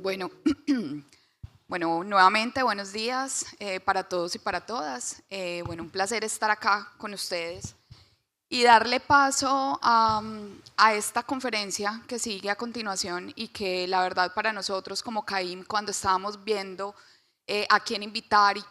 Bueno, bueno, nuevamente buenos días para todos y para todas. Bueno, un placer estar acá con ustedes y darle paso a esta conferencia que sigue a continuación y que la verdad para nosotros como CAIM, cuando estábamos viendo a quién invitar y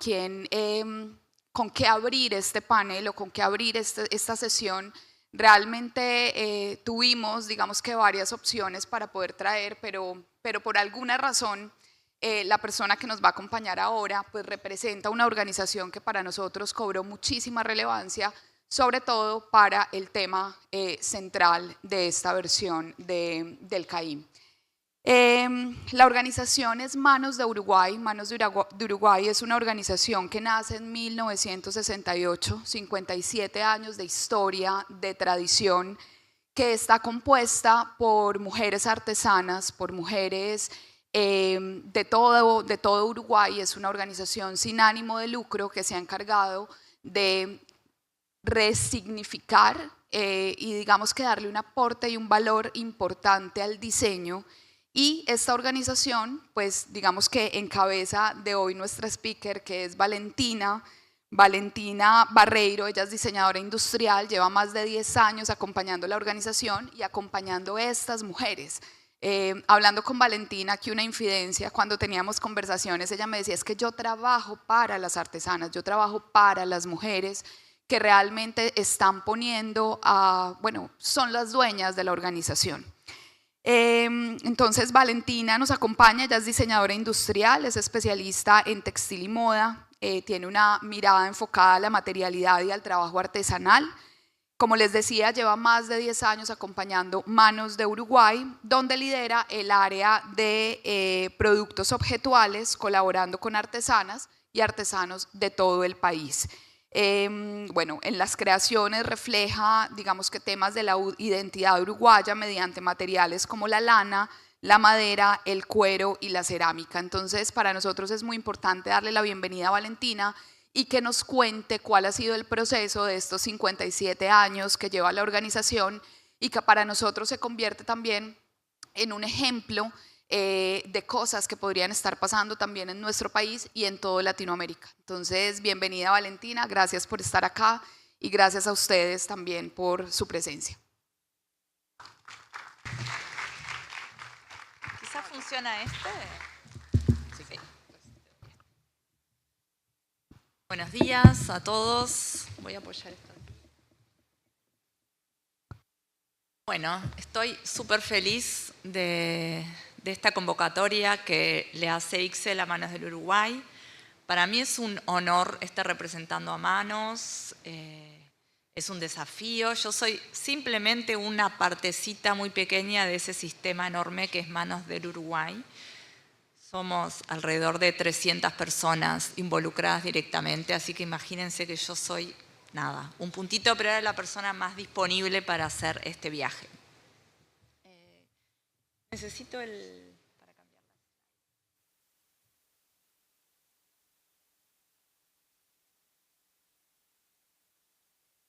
con qué abrir este panel o con qué abrir esta sesión, realmente tuvimos, digamos que varias opciones para poder traer, pero por alguna razón la persona que nos va a acompañar ahora pues representa una organización que para nosotros cobró muchísima relevancia, sobre todo para el tema central de esta versión del CAIM. La organización es Manos de Uruguay. Manos de Uruguay es una organización que nace en 1968, 57 años de historia, de tradición, que está compuesta por mujeres artesanas, por mujeres de todo Uruguay. Es una organización sin ánimo de lucro que se ha encargado de resignificar y digamos que darle un aporte y un valor importante al diseño. Y esta organización, pues digamos que en cabeza de hoy nuestra speaker, que es Valentina Barreiro. Ella es diseñadora industrial, lleva más de 10 años acompañando la organización y acompañando a estas mujeres. Hablando con Valentina, aquí una infidencia, cuando teníamos conversaciones, ella me decía, es que yo trabajo para las artesanas, yo trabajo para las mujeres que realmente están poniendo bueno, son las dueñas de la organización. Entonces Valentina nos acompaña, ella es diseñadora industrial, es especialista en textil y moda, tiene una mirada enfocada a la materialidad y al trabajo artesanal. Como les decía, lleva más de 10 años acompañando Manos de Uruguay, donde lidera el área de productos objetuales, colaborando con artesanas y artesanos de todo el país. Bueno, en las creaciones refleja, digamos que temas de la identidad uruguaya mediante materiales como la lana, la madera, el cuero y la cerámica. Entonces, para nosotros es muy importante darle la bienvenida a Valentina y que nos cuente cuál ha sido el proceso de estos 57 años que lleva la organización y que para nosotros se convierte también en un ejemplo de cosas que podrían estar pasando también en nuestro país y en toda Latinoamérica. Entonces, bienvenida Valentina, gracias por estar acá y gracias a ustedes también por su presencia. Quizá funciona este. Sí. Buenos días a todos. Voy a apoyar esto. Bueno, estoy súper feliz de esta convocatoria que le hace ICSEL a Manos del Uruguay. Para mí es un honor estar representando a Manos, es un desafío. Yo soy simplemente una partecita muy pequeña de ese sistema enorme que es Manos del Uruguay. Somos alrededor de 300 personas involucradas directamente, así que imagínense que yo soy, nada, un puntito, pero era la persona más disponible para hacer este viaje. Necesito para cambiarla.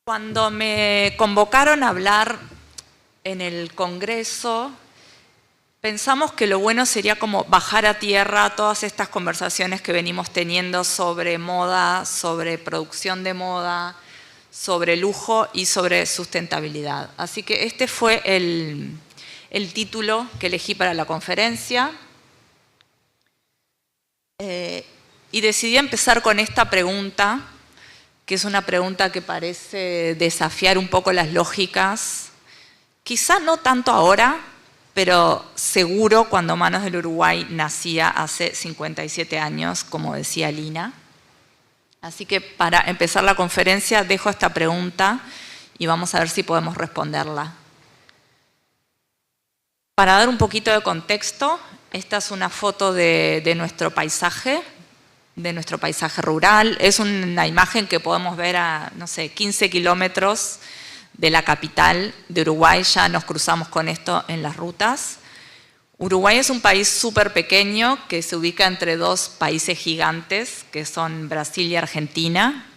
Cuando me convocaron a hablar en el Congreso, pensamos que lo bueno sería como bajar a tierra todas estas conversaciones que venimos teniendo sobre moda, sobre producción de moda, sobre lujo y sobre sustentabilidad. Así que este fue el título que elegí para la conferencia. Y decidí empezar con esta pregunta, que es una pregunta que parece desafiar un poco las lógicas. Quizá no tanto ahora, pero seguro cuando Manos del Uruguay nacía hace 57 años, como decía Lina. Así que para empezar la conferencia dejo esta pregunta y vamos a ver si podemos responderla. Para dar un poquito de contexto, esta es una foto de nuestro paisaje rural. Es una imagen que podemos ver a, no sé, 15 kilómetros de la capital de Uruguay. Ya nos cruzamos con esto en las rutas. Uruguay es un país súper pequeño que se ubica entre dos países gigantes, que son Brasil y Argentina.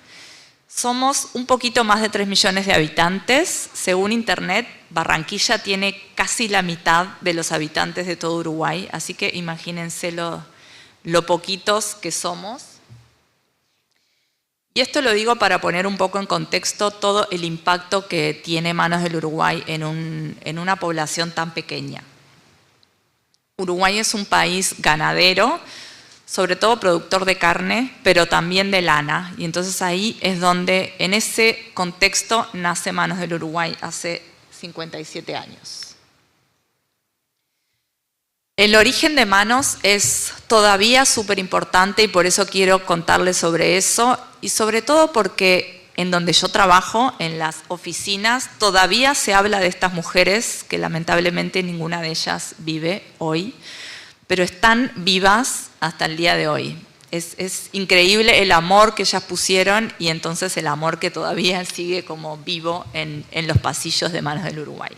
Somos un poquito más de 3 millones de habitantes. Según Internet, Barranquilla tiene casi la mitad de los habitantes de todo Uruguay, así que imagínense lo poquitos que somos. Y esto lo digo para poner un poco en contexto todo el impacto que tiene Manos del Uruguay en una población tan pequeña. Uruguay es un país ganadero, sobre todo productor de carne, pero también de lana. Y entonces ahí es donde, en ese contexto, nace Manos del Uruguay hace 57 años. El origen de Manos es todavía súper importante y por eso quiero contarles sobre eso. Y sobre todo porque en donde yo trabajo, en las oficinas, todavía se habla de estas mujeres, que lamentablemente ninguna de ellas vive hoy, pero están vivas hasta el día de hoy. Es increíble el amor que ellas pusieron y entonces el amor que todavía sigue como vivo en los pasillos de Manos del Uruguay.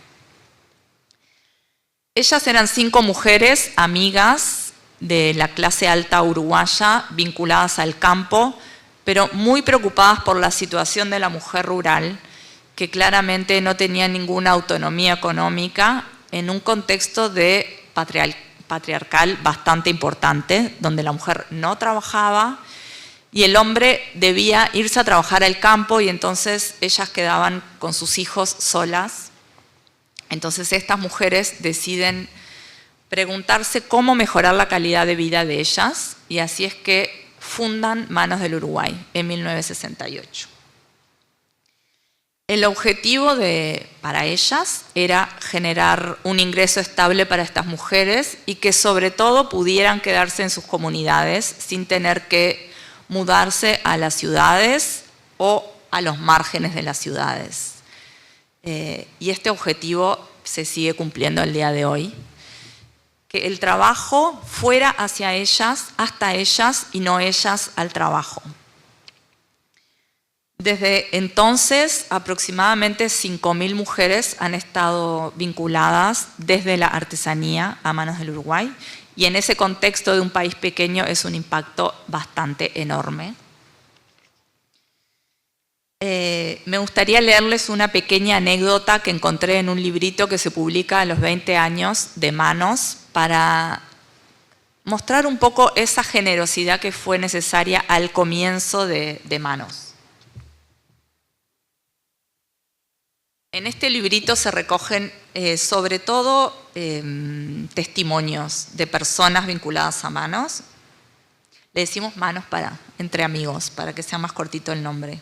Ellas eran 5 mujeres amigas de la clase alta uruguaya, vinculadas al campo, pero muy preocupadas por la situación de la mujer rural, que claramente no tenía ninguna autonomía económica en un contexto de patriarcal bastante importante, donde la mujer no trabajaba y el hombre debía irse a trabajar al campo y entonces ellas quedaban con sus hijos solas. Entonces estas mujeres deciden preguntarse cómo mejorar la calidad de vida de ellas y así es que fundan Manos del Uruguay en 1968. El objetivo para ellas era generar un ingreso estable para estas mujeres y que sobre todo pudieran quedarse en sus comunidades sin tener que mudarse a las ciudades o a los márgenes de las ciudades. Y este objetivo se sigue cumpliendo el día de hoy. Que el trabajo fuera hacia ellas, hasta ellas y no ellas al trabajo. Desde entonces, aproximadamente 5.000 mujeres han estado vinculadas desde la artesanía a Manos del Uruguay y en ese contexto de un país pequeño es un impacto bastante enorme. Me gustaría leerles una pequeña anécdota que encontré en un librito que se publica a los 20 años de Manos para mostrar un poco esa generosidad que fue necesaria al comienzo de Manos. En este librito se recogen sobre todo testimonios de personas vinculadas a Manos. Le decimos Manos entre amigos, para que sea más cortito el nombre.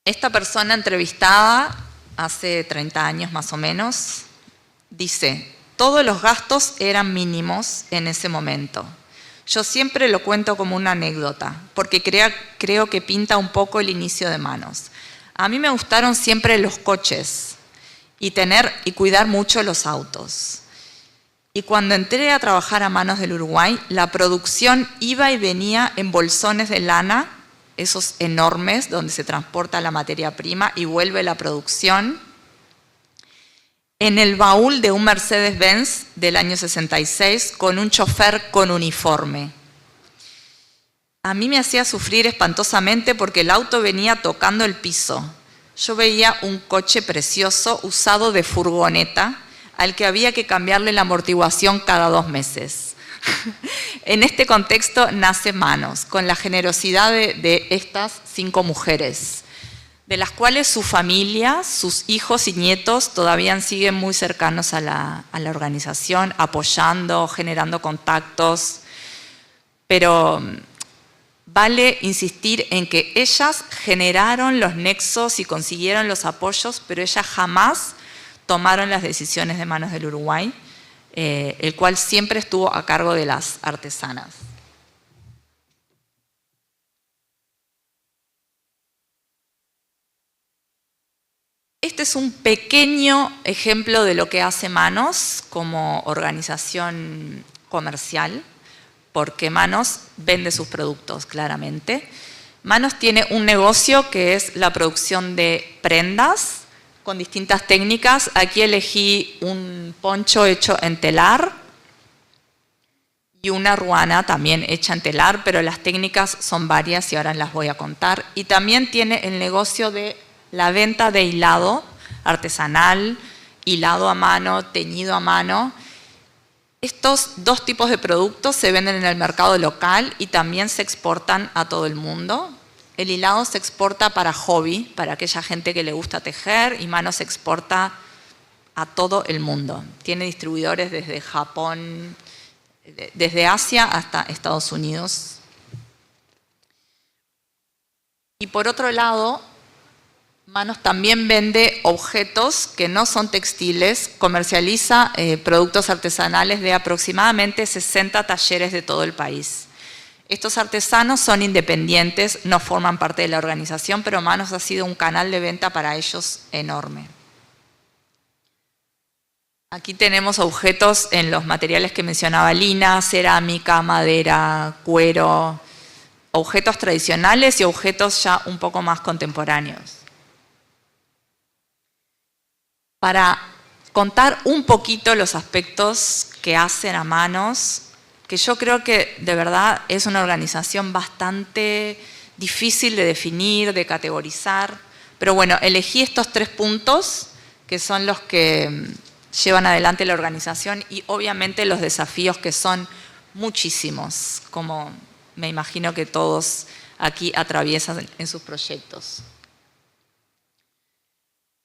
Esta persona entrevistada hace 30 años más o menos dice: todos los gastos eran mínimos en ese momento. Yo siempre lo cuento como una anécdota, porque creo que pinta un poco el inicio de Manos. A mí me gustaron siempre los coches y cuidar mucho los autos. Y cuando entré a trabajar a Manos del Uruguay, la producción iba y venía en bolsones de lana, esos enormes donde se transporta la materia prima y vuelve la producción, en el baúl de un Mercedes-Benz del año 66 con un chofer con uniforme. A mí me hacía sufrir espantosamente porque el auto venía tocando el piso. Yo veía un coche precioso usado de furgoneta al que había que cambiarle la amortiguación cada 2 meses. En este contexto nace Manos, con la generosidad de estas 5 mujeres, de las cuales su familia, sus hijos y nietos todavía siguen muy cercanos a la organización, apoyando, generando contactos. Pero vale insistir en que ellas generaron los nexos y consiguieron los apoyos, pero ellas jamás tomaron las decisiones de Manos del Uruguay, el cual siempre estuvo a cargo de las artesanas. Este es un pequeño ejemplo de lo que hace Manos como organización comercial, porque Manos vende sus productos claramente. Manos tiene un negocio que es la producción de prendas con distintas técnicas. Aquí elegí un poncho hecho en telar y una ruana también hecha en telar, pero las técnicas son varias y ahora las voy a contar. Y también tiene el negocio de la venta de hilado artesanal, hilado a mano, teñido a mano. Estos dos tipos de productos se venden en el mercado local y también se exportan a todo el mundo. El hilado se exporta para hobby, para aquella gente que le gusta tejer, y mano se exporta a todo el mundo. Tiene distribuidores desde Japón, desde Asia hasta Estados Unidos. Y por otro lado, Manos también vende objetos que no son textiles, comercializa productos artesanales de aproximadamente 60 talleres de todo el país. Estos artesanos son independientes, no forman parte de la organización, pero Manos ha sido un canal de venta para ellos enorme. Aquí tenemos objetos en los materiales que mencionaba Lina: cerámica, madera, cuero, objetos tradicionales y objetos ya un poco más contemporáneos. Para contar un poquito los aspectos que hacen a Manos, que yo creo que de verdad es una organización bastante difícil de definir, de categorizar, pero bueno, elegí estos 3 puntos que son los que llevan adelante la organización y obviamente los desafíos, que son muchísimos, como me imagino que todos aquí atraviesan en sus proyectos.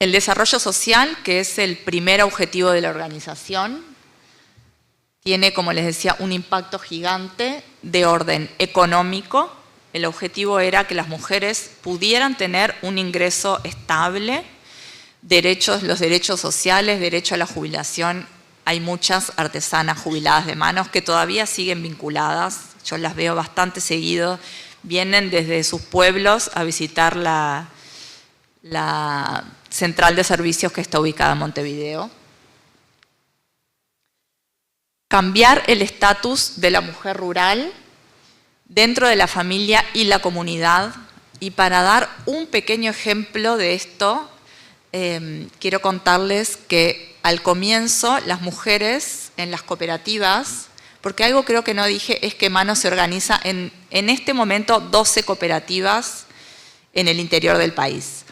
El desarrollo social, que es el primer objetivo de la organización, tiene, como les decía, un impacto gigante de orden económico. El objetivo era que las mujeres pudieran tener un ingreso estable, los derechos sociales, derecho a la jubilación. Hay muchas artesanas jubiladas de Manos que todavía siguen vinculadas. Yo las veo bastante seguido. Vienen desde sus pueblos a visitar la central de servicios que está ubicada en Montevideo. Cambiar el estatus de la mujer rural dentro de la familia y la comunidad. Y para dar un pequeño ejemplo de esto, quiero contarles que al comienzo las mujeres en las cooperativas, porque algo creo que no dije es que Manos se organiza en este momento 12 cooperativas en el interior del país.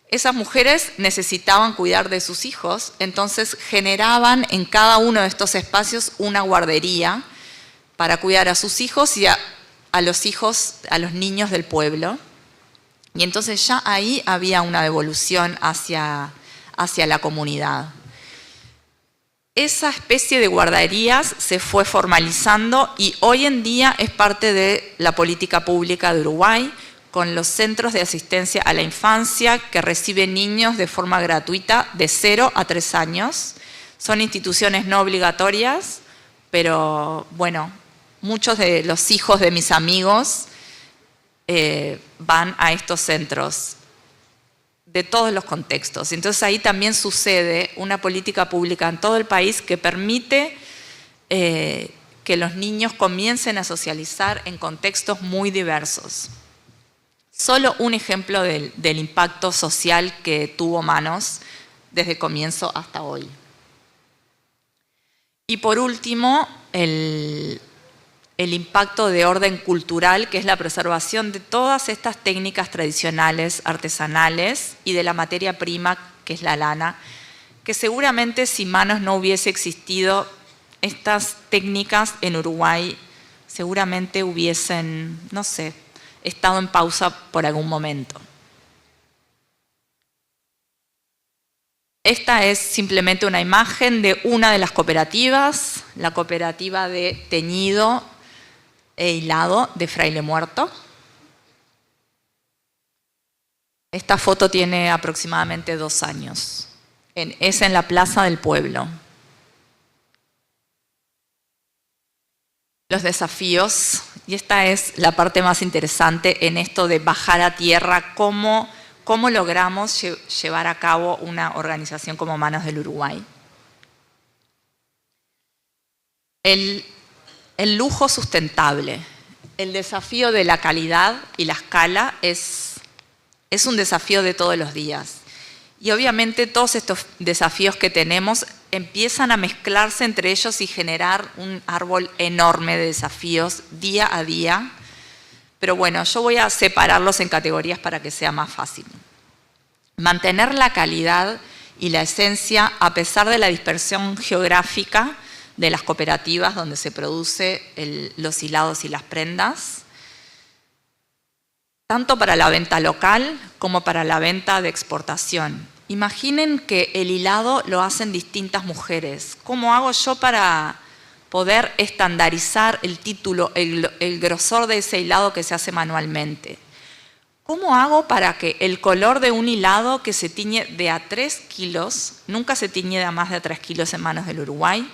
Esas mujeres necesitaban cuidar de sus hijos, entonces generaban en cada uno de estos espacios una guardería para cuidar a sus hijos y a los niños del pueblo. Y entonces ya ahí había una devolución hacia la comunidad. Esa especie de guarderías se fue formalizando y hoy en día es parte de la política pública de Uruguay, con los centros de asistencia a la infancia que reciben niños de forma gratuita de 0 a 3 años. Son instituciones no obligatorias, pero bueno, muchos de los hijos de mis amigos van a estos centros de todos los contextos. Entonces ahí también sucede una política pública en todo el país que permite que los niños comiencen a socializar en contextos muy diversos. Solo un ejemplo del impacto social que tuvo Manos desde el comienzo hasta hoy. Y por último, el impacto de orden cultural, que es la preservación de todas estas técnicas tradicionales, artesanales, y de la materia prima, que es la lana, que seguramente si Manos no hubiese existido, estas técnicas en Uruguay seguramente hubiesen, no sé, estado en pausa por algún momento. Esta es simplemente una imagen de una de las cooperativas, la cooperativa de teñido e hilado de Fraile Muerto. Esta foto tiene aproximadamente 2 años. Es en la Plaza del Pueblo. Los desafíos, y esta es la parte más interesante en esto de bajar a tierra, cómo logramos llevar a cabo una organización como Manos del Uruguay. El lujo sustentable, el desafío de la calidad y la escala es un desafío de todos los días. Y obviamente todos estos desafíos que tenemos empiezan a mezclarse entre ellos y generar un árbol enorme de desafíos día a día. Pero bueno, yo voy a separarlos en categorías para que sea más fácil. Mantener la calidad y la esencia a pesar de la dispersión geográfica de las cooperativas donde se produce los hilados y las prendas, tanto para la venta local como para la venta de exportación. Imaginen que el hilado lo hacen distintas mujeres. ¿Cómo hago yo para poder estandarizar el título, el grosor de ese hilado que se hace manualmente? ¿Cómo hago para que el color de un hilado que se tiñe de a 3 kilos, nunca se tiñe de a más de 3 kilos en Manos del Uruguay,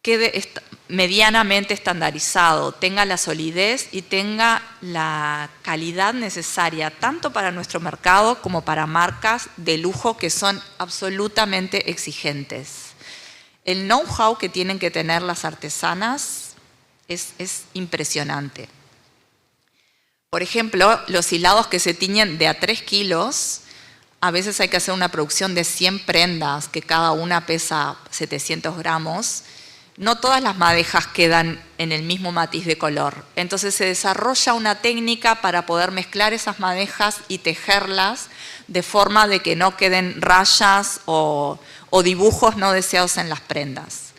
quede medianamente estandarizado, tenga la solidez y tenga la calidad necesaria, tanto para nuestro mercado como para marcas de lujo que son absolutamente exigentes? El know-how que tienen que tener las artesanas es impresionante. Por ejemplo, los hilados que se tiñen de a 3 kilos, a veces hay que hacer una producción de 100 prendas, que cada una pesa 700 gramos. No todas las madejas quedan en el mismo matiz de color. Entonces se desarrolla una técnica para poder mezclar esas madejas y tejerlas de forma de que no queden rayas o dibujos no deseados en las prendas.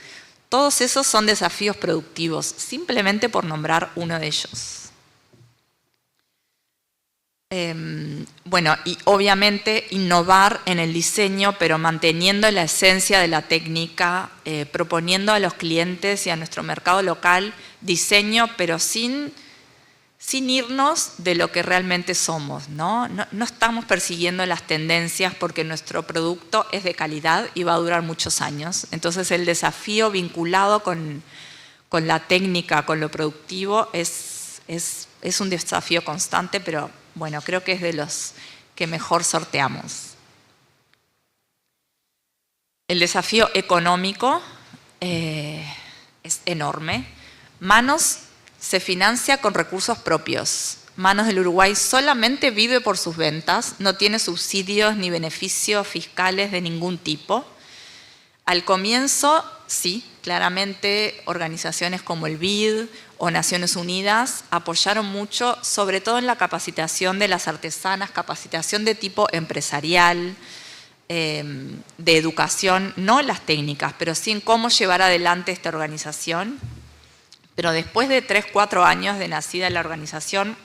Todos esos son desafíos productivos, simplemente por nombrar uno de ellos. Bueno, y obviamente innovar en el diseño, pero manteniendo la esencia de la técnica, proponiendo a los clientes y a nuestro mercado local diseño, pero sin irnos de lo que realmente somos, ¿no? No estamos persiguiendo las tendencias porque nuestro producto es de calidad y va a durar muchos años. Entonces el desafío vinculado con la técnica, con lo productivo, es un desafío constante, pero bueno, creo que es de los que mejor sorteamos. El desafío económico es enorme. Manos se financia con recursos propios. Manos del Uruguay solamente vive por sus ventas, no tiene subsidios ni beneficios fiscales de ningún tipo. Al comienzo, sí, claramente organizaciones como el BID o Naciones Unidas apoyaron mucho, sobre todo en la capacitación de las artesanas, capacitación de tipo empresarial, de educación, no en las técnicas, pero sí en cómo llevar adelante esta organización. Pero después de 3, 4 años de nacida la organización,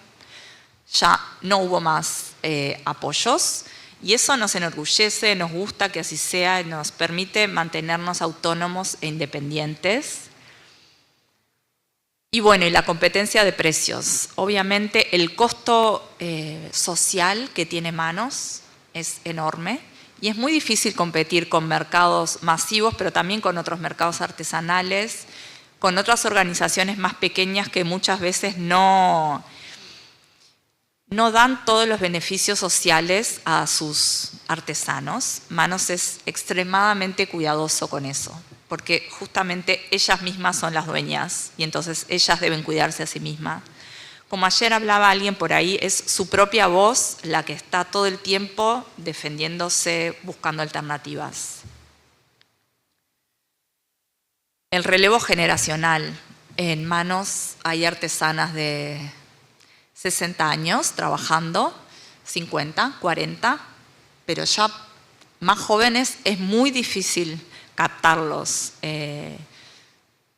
ya no hubo más apoyos. Y eso nos enorgullece, nos gusta que así sea, nos permite mantenernos autónomos e independientes. Y bueno, y la competencia de precios. Obviamente el costo social que tiene Manos es enorme y es muy difícil competir con mercados masivos, pero también con otros mercados artesanales, con otras organizaciones más pequeñas que muchas veces no dan todos los beneficios sociales a sus artesanos. Manos es extremadamente cuidadoso con eso, porque justamente ellas mismas son las dueñas y entonces ellas deben cuidarse a sí mismas. Como ayer hablaba alguien por ahí, es su propia voz la que está todo el tiempo defendiéndose, buscando alternativas. El relevo generacional. En Manos hay artesanas de 60 años trabajando, 50, 40, pero ya más jóvenes es muy difícil captarlos,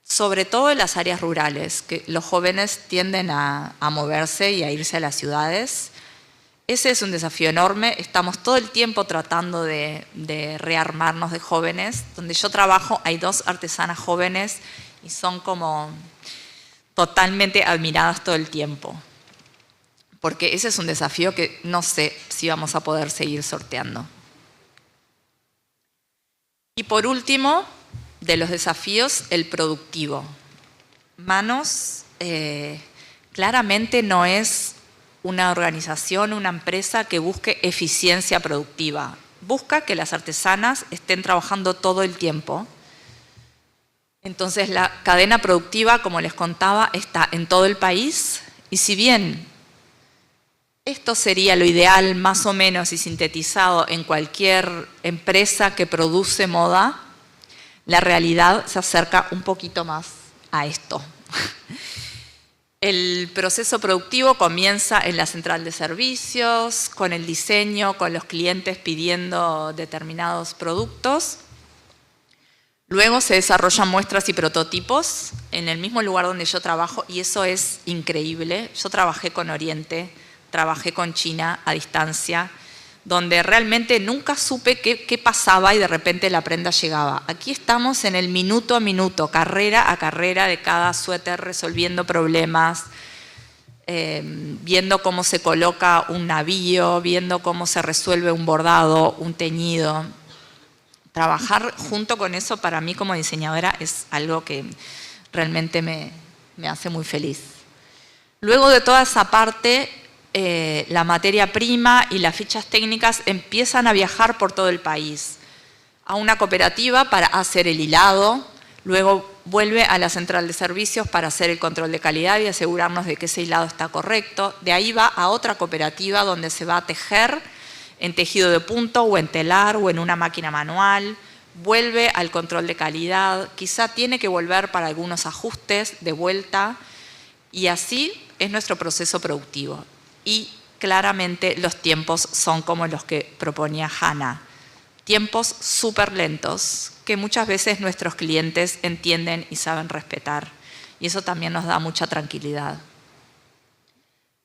sobre todo en las áreas rurales, que los jóvenes tienden a moverse y a irse a las ciudades. Ese es un desafío enorme, estamos todo el tiempo tratando de rearmarnos de jóvenes. Donde yo trabajo hay 2 artesanas jóvenes y son como totalmente admiradas todo el tiempo. Porque ese es un desafío que no sé si vamos a poder seguir sorteando. Y por último, de los desafíos, el productivo. Manos claramente no es una organización, una empresa que busque eficiencia productiva. Busca que las artesanas estén trabajando todo el tiempo. Entonces la cadena productiva, como les contaba, está en todo el país y si bien esto sería lo ideal más o menos y sintetizado en cualquier empresa que produce moda, la realidad se acerca un poquito más a esto. El proceso productivo comienza en la central de servicios, con el diseño, con los clientes pidiendo determinados productos. Luego se desarrollan muestras y prototipos en el mismo lugar donde yo trabajo, y eso es increíble. Yo trabajé con Oriente, trabajé con China a distancia, donde realmente nunca supe qué pasaba y de repente la prenda llegaba. Aquí estamos en el minuto a minuto, carrera a carrera de cada suéter, resolviendo problemas, viendo cómo se coloca un navío, viendo cómo se resuelve un bordado, un teñido. Trabajar junto con eso para mí como diseñadora es algo que realmente me hace muy feliz. Luego de toda esa parte, la materia prima y las fichas técnicas empiezan a viajar por todo el país a una cooperativa para hacer el hilado, luego vuelve a la central de servicios para hacer el control de calidad y asegurarnos de que ese hilado está correcto. De ahí va a otra cooperativa donde se va a tejer en tejido de punto o en telar o en una máquina manual, vuelve al control de calidad, quizá tiene que volver para algunos ajustes de vuelta, y así es nuestro proceso productivo. Y claramente los tiempos son como los que proponía Hannah. Tiempos súper lentos que muchas veces nuestros clientes entienden y saben respetar. Y eso también nos da mucha tranquilidad.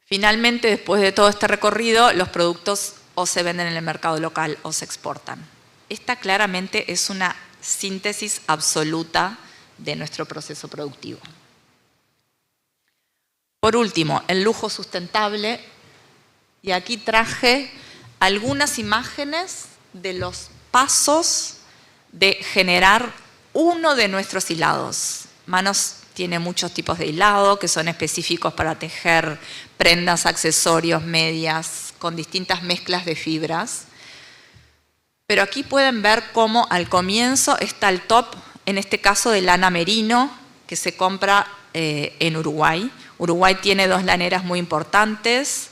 Finalmente, después de todo este recorrido, los productos o se venden en el mercado local o se exportan. Esta claramente es una síntesis absoluta de nuestro proceso productivo. Por último, el lujo sustentable, y aquí traje algunas imágenes de los pasos de generar uno de nuestros hilados. Manos tiene muchos tipos de hilado que son específicos para tejer prendas, accesorios, medias, con distintas mezclas de fibras. Pero aquí pueden ver cómo al comienzo está el top, en este caso de lana merino, que se compra en Uruguay. Uruguay tiene 2 laneras muy importantes,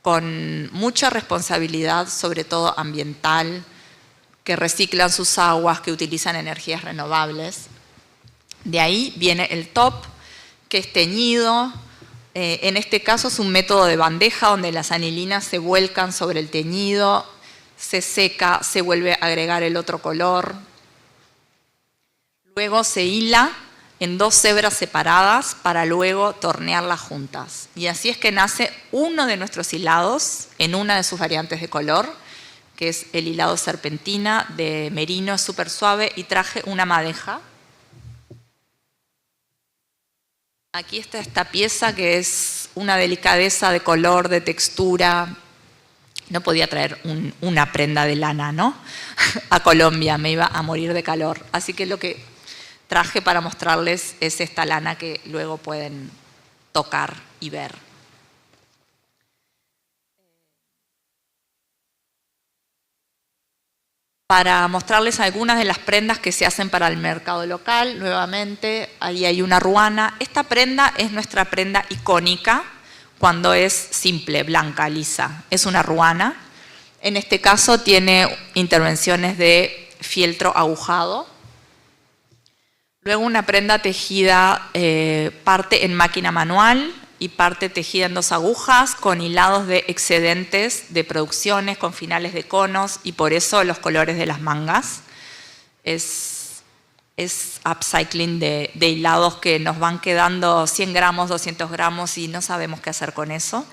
con mucha responsabilidad, sobre todo ambiental, que reciclan sus aguas, que utilizan energías renovables. De ahí viene el top, que es teñido. En este caso es un método de bandeja donde las anilinas se vuelcan sobre el teñido, se seca, se vuelve a agregar el otro color. Luego se hila en 2 hebras separadas para luego tornearlas juntas. Y así es que nace uno de nuestros hilados en una de sus variantes de color, que es el hilado serpentina de merino, súper suave, y traje una madeja. Aquí está esta pieza que es una delicadeza de color, de textura. No podía traer una prenda de lana, ¿no? A Colombia, me iba a morir de calor. Así que lo que traje para mostrarles es esta lana que luego pueden tocar y ver. Para mostrarles algunas de las prendas que se hacen para el mercado local, nuevamente, ahí hay una ruana. Esta prenda es nuestra prenda icónica cuando es simple, blanca, lisa. Es una ruana. En este caso tiene intervenciones de fieltro agujado. Luego una prenda tejida parte en máquina manual y parte tejida en 2 agujas con hilados de excedentes de producciones, con finales de conos, y por eso los colores de las mangas. Es upcycling de hilados que nos van quedando 100 gramos, 200 gramos y no sabemos qué hacer con eso.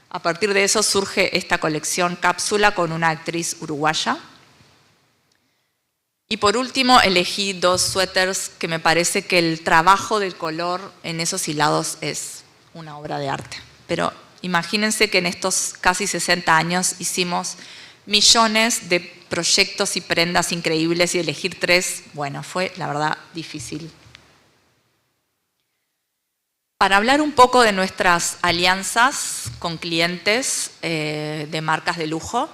A partir de eso surge esta colección cápsula con una actriz uruguaya. Y por último elegí 2 suéteres que me parece que el trabajo del color en esos hilados es una obra de arte. Pero imagínense que en estos casi 60 años hicimos millones de proyectos y prendas increíbles, y elegir 3, bueno, fue la verdad difícil. Para hablar un poco de nuestras alianzas con clientes de marcas de lujo,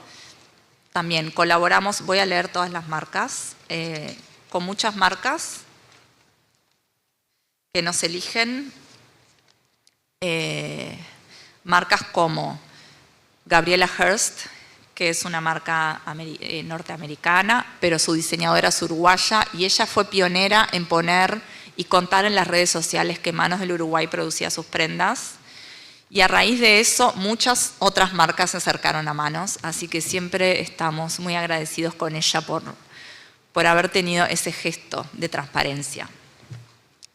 también colaboramos, voy a leer todas las marcas, con muchas marcas que nos eligen, marcas como Gabriela Hearst, que es una marca norteamericana, pero su diseñadora es uruguaya y ella fue pionera en poner y contar en las redes sociales que Manos del Uruguay producía sus prendas. Y a raíz de eso, muchas otras marcas se acercaron a Manos, así que siempre estamos muy agradecidos con ella por haber tenido ese gesto de transparencia.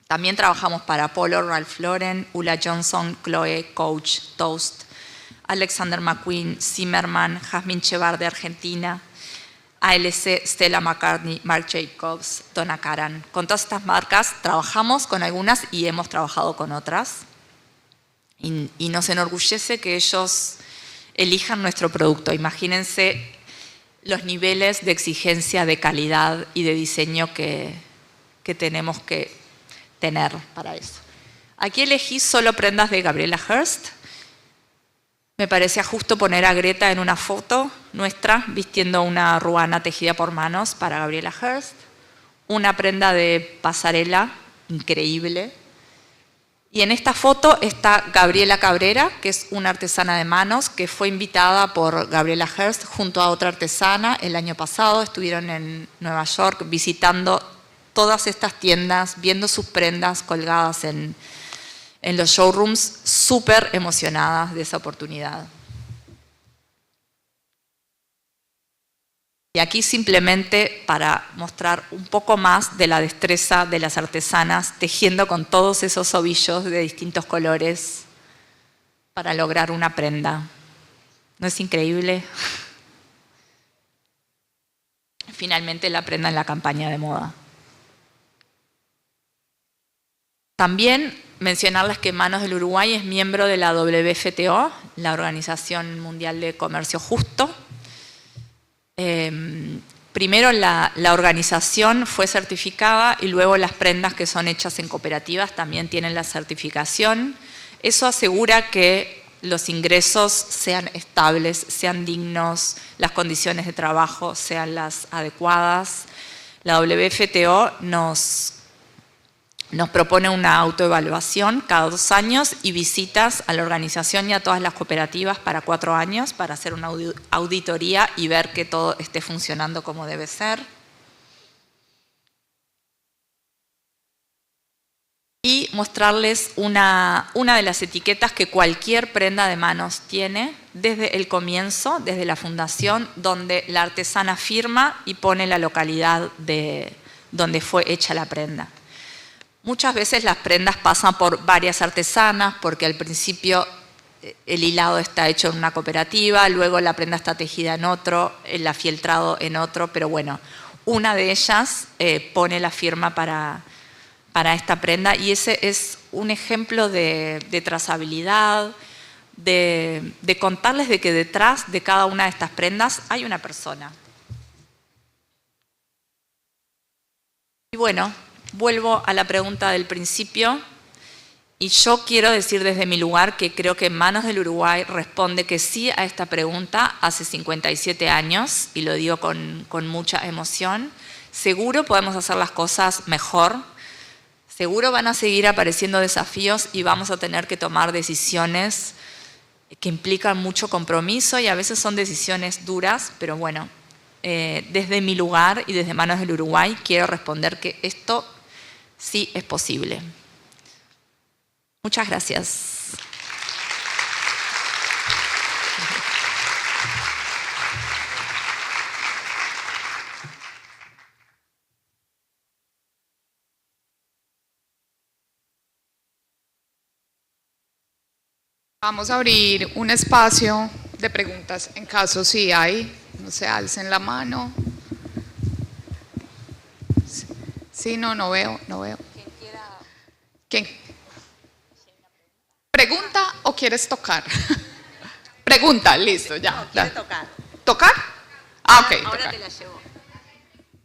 También trabajamos para Polo, Ralph Lauren, Ulla Johnson, Chloe, Coach, Toast, Alexander McQueen, Zimmerman, Jasmine Chevar de Argentina, ALC, Stella McCartney, Marc Jacobs, Donna Karan. Con todas estas marcas trabajamos con algunas y hemos trabajado con otras. Y nos enorgullece que ellos elijan nuestro producto. Imagínense los niveles de exigencia, de calidad y de diseño que tenemos que tener para eso. Aquí elegí solo prendas de Gabriela Hearst. Me parecía justo poner a Greta en una foto nuestra vistiendo una ruana tejida por manos para Gabriela Hearst. Una prenda de pasarela increíble. Y en esta foto está Gabriela Cabrera, que es una artesana de manos que fue invitada por Gabriela Hearst junto a otra artesana el año pasado. Estuvieron en Nueva York visitando todas estas tiendas, viendo sus prendas colgadas en los showrooms, súper emocionadas de esa oportunidad. Y aquí simplemente para mostrar un poco más de la destreza de las artesanas tejiendo con todos esos ovillos de distintos colores para lograr una prenda. ¿No es increíble? Finalmente la prenda en la campaña de moda. También mencionarles que Manos del Uruguay es miembro de la WFTO, la Organización Mundial de Comercio Justo. Primero la organización fue certificada y luego las prendas que son hechas en cooperativas también tienen la certificación. Eso asegura que los ingresos sean estables, sean dignos, las condiciones de trabajo sean las adecuadas. La WFTO nos propone una autoevaluación cada 2 años y visitas a la organización y a todas las cooperativas para 4 años para hacer una auditoría y ver que todo esté funcionando como debe ser. Y mostrarles una de las etiquetas que cualquier prenda de manos tiene desde el comienzo, desde la fundación, donde la artesana firma y pone la localidad de donde fue hecha la prenda. Muchas veces las prendas pasan por varias artesanas porque al principio el hilado está hecho en una cooperativa, luego la prenda está tejida en otro, el afieltrado en otro, pero bueno, una de ellas pone la firma para esta prenda y ese es un ejemplo de trazabilidad, de contarles de que detrás de cada una de estas prendas hay una persona. Y bueno, vuelvo a la pregunta del principio y yo quiero decir desde mi lugar que creo que Manos del Uruguay responde que sí a esta pregunta hace 57 años y lo digo con mucha emoción. Seguro podemos hacer las cosas mejor, seguro van a seguir apareciendo desafíos y vamos a tener que tomar decisiones que implican mucho compromiso y a veces son decisiones duras, pero bueno, desde mi lugar y desde Manos del Uruguay quiero responder que esto sí es posible. Muchas gracias. Vamos a abrir un espacio de preguntas en caso si hay, no se alcen la mano. Sí, no veo. ¿Quién? ¿Pregunta o quieres tocar? Pregunta, listo, ya. No, quiero tocar. ¿Tocar? Ah, ok. Ahora tocar. te la llevo.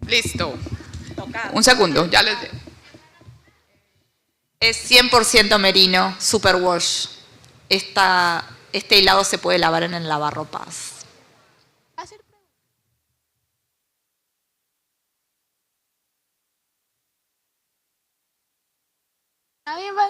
Listo. Tocar. Un segundo, ya les digo. Es 100% merino, superwash. Este hilado se puede lavar en el lavarropas. ¿Nadie va?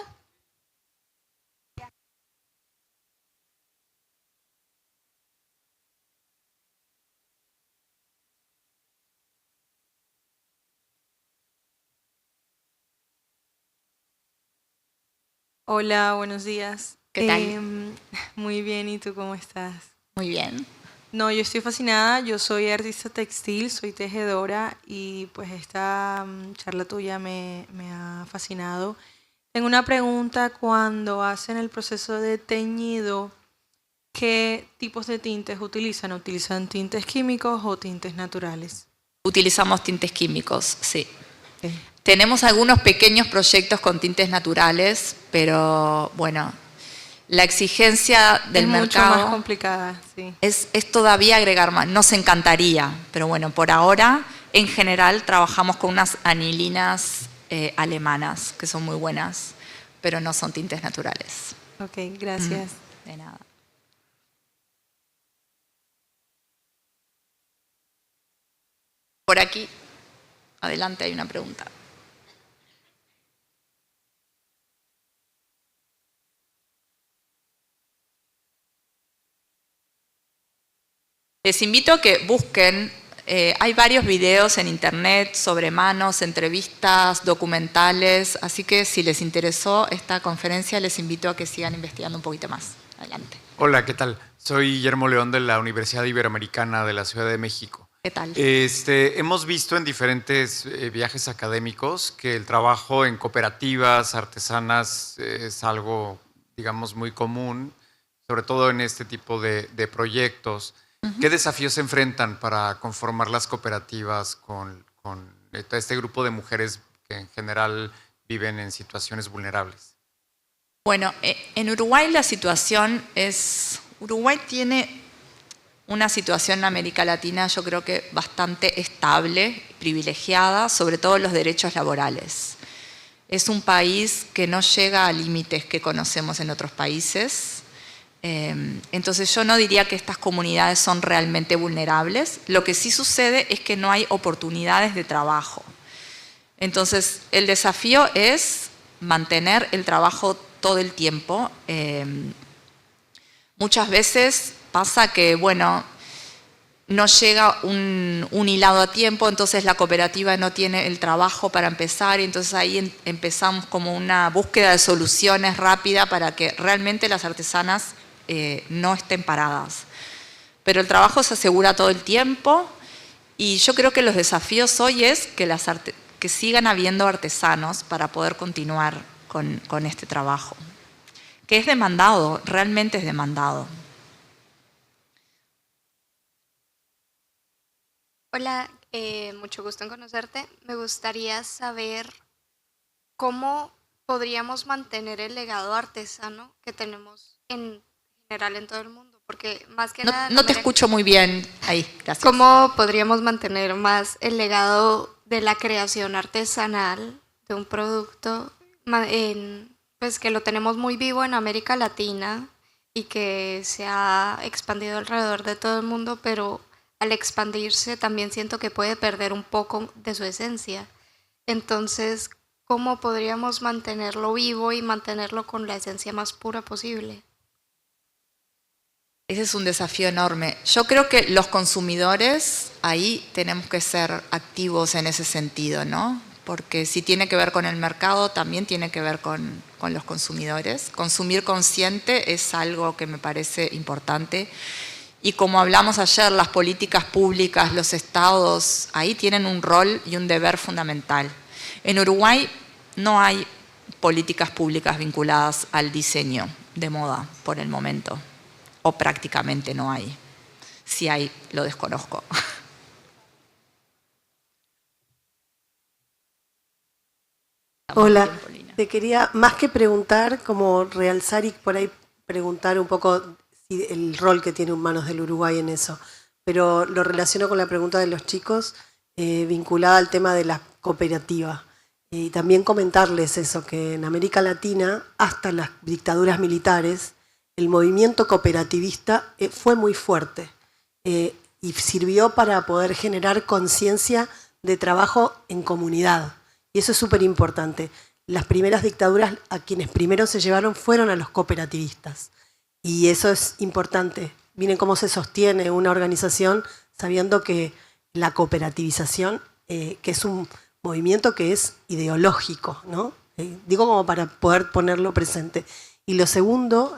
Hola, buenos días. ¿Qué tal? Muy bien, ¿y tú cómo estás? Muy bien. No, yo estoy fascinada, yo soy artista textil, soy tejedora y pues esta charla tuya me ha fascinado. Tengo una pregunta, cuando hacen el proceso de teñido, ¿qué tipos de tintes utilizan? ¿Utilizan tintes químicos o tintes naturales? Utilizamos tintes químicos, sí. Ok. Tenemos algunos pequeños proyectos con tintes naturales, pero bueno, la exigencia del Es mucho mercado más complicada, sí. es todavía agregar más. Nos encantaría, pero bueno, por ahora, en general, trabajamos con unas anilinas alemanas, que son muy buenas, pero no son tintes naturales. Ok, gracias. De nada. Por aquí, adelante, hay una pregunta. Les invito a que busquen, hay varios videos en internet sobre manos, entrevistas, documentales, así que si les interesó esta conferencia, les invito a que sigan investigando un poquito más. Adelante. Hola, ¿qué tal? Soy Guillermo León de la Universidad Iberoamericana de la Ciudad de México. ¿Qué tal? Hemos visto en diferentes viajes académicos que el trabajo en cooperativas artesanas es algo, digamos, muy común, sobre todo en este tipo de proyectos. ¿Qué desafíos se enfrentan para conformar las cooperativas con este grupo de mujeres que en general viven en situaciones vulnerables? Bueno, en Uruguay la situación es... Uruguay tiene una situación en América Latina, yo creo que bastante estable, privilegiada, sobre todo los derechos laborales. Es un país que no llega a límites que conocemos en otros países. Entonces yo no diría que estas comunidades son realmente vulnerables. Lo que sí sucede es que no hay oportunidades de trabajo. Entonces el desafío es mantener el trabajo todo el tiempo. Muchas veces pasa que, bueno, no llega un hilado a tiempo, entonces la cooperativa no tiene el trabajo para empezar y entonces ahí empezamos como una búsqueda de soluciones rápida para que realmente las artesanas no estén paradas. Pero el trabajo se asegura todo el tiempo y yo creo que los desafíos hoy es que sigan habiendo artesanos para poder continuar con este trabajo, que es demandado, realmente es demandado. Hola, mucho gusto en conocerte. Me gustaría saber cómo podríamos mantener el legado artesano que tenemos en general en todo el mundo, porque más que nada... No te escucho muy bien ahí, gracias. ¿Cómo podríamos mantener más el legado de la creación artesanal de un producto pues que lo tenemos muy vivo en América Latina y que se ha expandido alrededor de todo el mundo, pero al expandirse también siento que puede perder un poco de su esencia? Entonces, ¿cómo podríamos mantenerlo vivo y mantenerlo con la esencia más pura posible? Ese es un desafío enorme. Yo creo que los consumidores, ahí tenemos que ser activos en ese sentido, ¿no? Porque si tiene que ver con el mercado, también tiene que ver con los consumidores. Consumir consciente es algo que me parece importante. Y como hablamos ayer, las políticas públicas, los estados, ahí tienen un rol y un deber fundamental. En Uruguay no hay políticas públicas vinculadas al diseño de moda por el momento. O prácticamente no hay. Si hay, lo desconozco. Hola, te quería más que preguntar, como realzar y por ahí preguntar un poco el rol que tiene Manos del Uruguay en eso, pero lo relaciono con la pregunta de los chicos vinculada al tema de la cooperativa. Y también comentarles eso, que en América Latina, hasta las dictaduras militares, el movimiento cooperativista fue muy fuerte y sirvió para poder generar conciencia de trabajo en comunidad. Y eso es súper importante. Las primeras dictaduras a quienes primero se llevaron fueron a los cooperativistas. Y eso es importante. Miren cómo se sostiene una organización sabiendo que la cooperativización, que es un movimiento que es ideológico, ¿no? Digo como para poder ponerlo presente. Y lo segundo,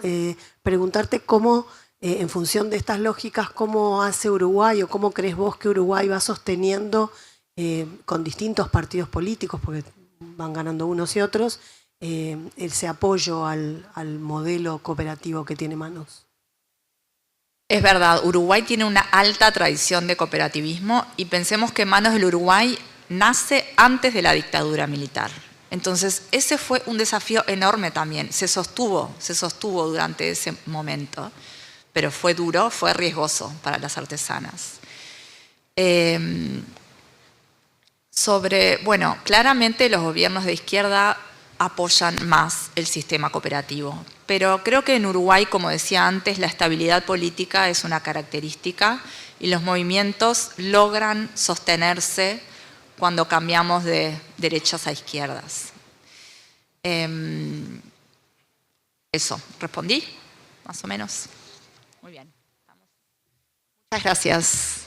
preguntarte cómo, en función de estas lógicas, cómo hace Uruguay o cómo crees vos que Uruguay va sosteniendo con distintos partidos políticos, porque van ganando unos y otros, ese apoyo al modelo cooperativo que tiene Manos. Es verdad, Uruguay tiene una alta tradición de cooperativismo y pensemos que Manos del Uruguay nace antes de la dictadura militar. Entonces, ese fue un desafío enorme también. Se sostuvo durante ese momento, pero fue duro, fue riesgoso para las artesanas. Bueno, claramente los gobiernos de izquierda apoyan más el sistema cooperativo, pero creo que en Uruguay, como decía antes, la estabilidad política es una característica y los movimientos logran sostenerse cuando cambiamos de derechas a izquierdas. Eso, ¿respondí? Más o menos. Muy bien. Muchas gracias.